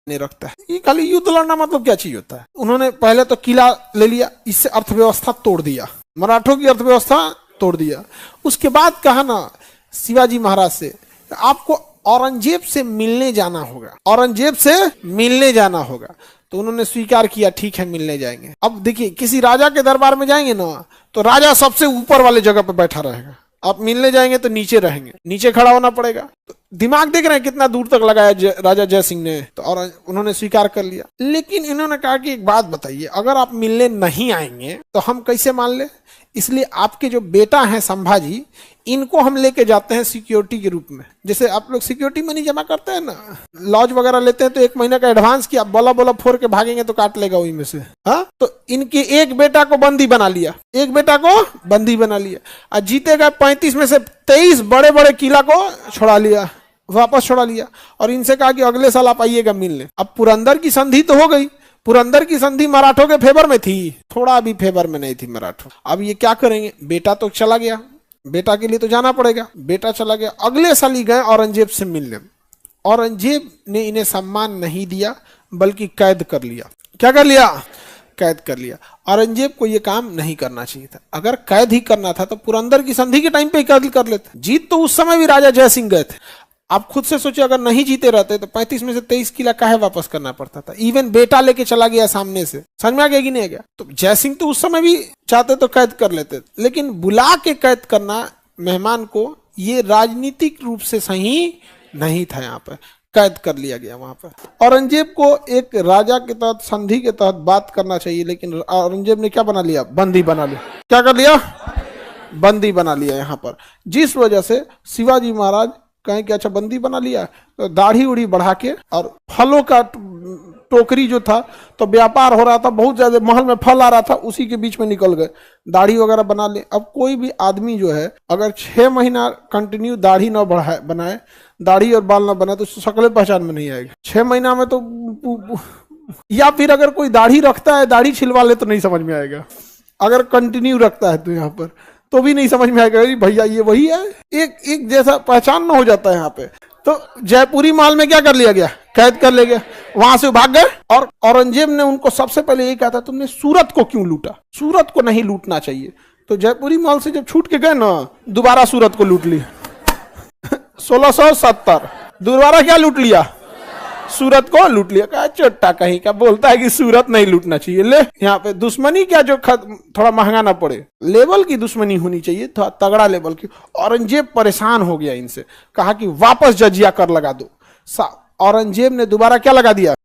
नहीं रखता है। ये खाली युद्ध लड़ना मतलब क्या चीज होता है। उन्होंने पहले तो किला ले लिया, इससे अर्थव्यवस्था तोड़ दिया, मराठों की अर्थव्यवस्था तोड़ दिया। उसके बाद कहा ना शिवाजी महाराज से, आपको औरंगजेब से मिलने जाना होगा, औरंगजेब से मिलने जाना होगा। तो उन्होंने स्वीकार किया, ठीक है मिलने जाएंगे। अब देखिए किसी राजा के दरबार में जाएंगे ना तो राजा सबसे ऊपर वाले जगह पर बैठा रहेगा, आप मिलने जाएंगे तो नीचे रहेंगे, नीचे खड़ा होना पड़ेगा। तो दिमाग देख रहे हैं कितना दूर तक लगाया राजा जय सिंह ने। तो और उन्होंने स्वीकार कर लिया। लेकिन इन्होंने कहा कि एक बात बताइए, अगर आप मिलने नहीं आएंगे तो हम कैसे मान ले, इसलिए आपके जो बेटा है संभाजी, इनको हम लेके जाते हैं सिक्योरिटी के रूप में। जैसे आप लोग सिक्योरिटी मनी जमा करते हैं ना, लॉज वगैरह लेते हैं तो 1 महीने का एडवांस किया, बोला बोला फोड़ के भागेंगे तो काट लेगा वही में से। हाँ, तो इनके एक बेटा को बंदी बना लिया, एक बेटा को बंदी बना लिया, और जीते गए 35 में से 23 बड़े बड़े किला को छोड़ा लिया, वापस छोड़ा लिया। और इनसे कहा कि अगले साल आप आइएगा मिलने। अब पुरंदर की संधि तो हो गई, पुरंदर की संधि मराठों के फेवर में थी, थोड़ा भी फेवर में नहीं थी मराठों। अब ये क्या करेंगे, बेटा तो चला गया, बेटा के लिए तो जाना पड़ेगा, बेटा चला गया। अगले साल ही गए औरंगजेब से मिलने। औरंगजेब ने इन्हें सम्मान नहीं दिया बल्कि कैद कर लिया। क्या कर लिया, कैद कर लिया। औरंगजेब को यह काम नहीं करना चाहिए था। अगर कैद ही करना था तो पुरंदर की संधि के टाइम पे ही कैद कर लेते। जीत तो उस समय भी राजा जय सिंह गए थे। आप खुद से सोचिए, अगर नहीं जीते रहते तो 35 में से 23 किला काहे वापस करना पड़ता था। इवन बेटा लेके चला गया सामने से, समझ में आ गया कि नहीं आ गया। तो जय सिंह तो उस समय भी चाहते तो कैद कर लेते, लेकिन बुला के कैद करना मेहमान को, ये राजनीतिक रूप से सही नहीं था। यहाँ पर कैद कर लिया गया। वहां पर औरंगजेब को एक राजा के तहत, संधि के तहत बात करना चाहिए, लेकिन औरंगजेब ने क्या बना लिया, बंदी बना लिया। क्या कर लिया, बंदी बना लिया यहाँ पर। जिस वजह से शिवाजी महाराज कहें कि अच्छा बंदी बना लिया, तो दाढ़ी उड़ी बढ़ा के, और फलों का टोकरी जो था तो व्यापार हो रहा था, बहुत ज्यादा महल में फल आ रहा था, उसी के बीच में निकल गए, दाढ़ी वगैरह बना ले। अब कोई भी आदमी जो है अगर 6 महीना कंटिन्यू दाढ़ी न बनाए, दाढ़ी और बाल न बनाए, तो शक्ल पहचान में नहीं आएगी 6 महीना में तो। या फिर अगर कोई दाढ़ी रखता है, दाढ़ी छिलवा ले तो नहीं समझ में आएगा। अगर कंटिन्यू रखता है तो यहाँ पर तो भी नहीं समझ में आएगा, भैया ये वही है, एक जैसा पहचान न हो जाता है यहाँ पे। तो जयपुरी महल में क्या कर लिया गया, कैद कर लिया गया, वहां से भाग गए। और औरंगजेब ने उनको सबसे पहले यही कहा था, तुमने सूरत को क्यों लूटा, सूरत को नहीं लूटना चाहिए। तो जयपुरी महल से जब छूट के गए ना, दोबारा सूरत को लूट लिया 1670 दोबारा क्या लूट लिया, सूरत को लूट लिया। कहा चोट्टा कहीं का बोलता है कि सूरत नहीं लूटना चाहिए। ले यहाँ पे दुश्मनी क्या जो थोड़ा महंगा ना पड़े, लेवल की दुश्मनी होनी चाहिए, थोड़ा तगड़ा लेवल की। औरंगजेब परेशान हो गया इनसे, कहा कि वापस जजिया कर लगा दो। औरंगजेब ने दोबारा क्या लगा दिया,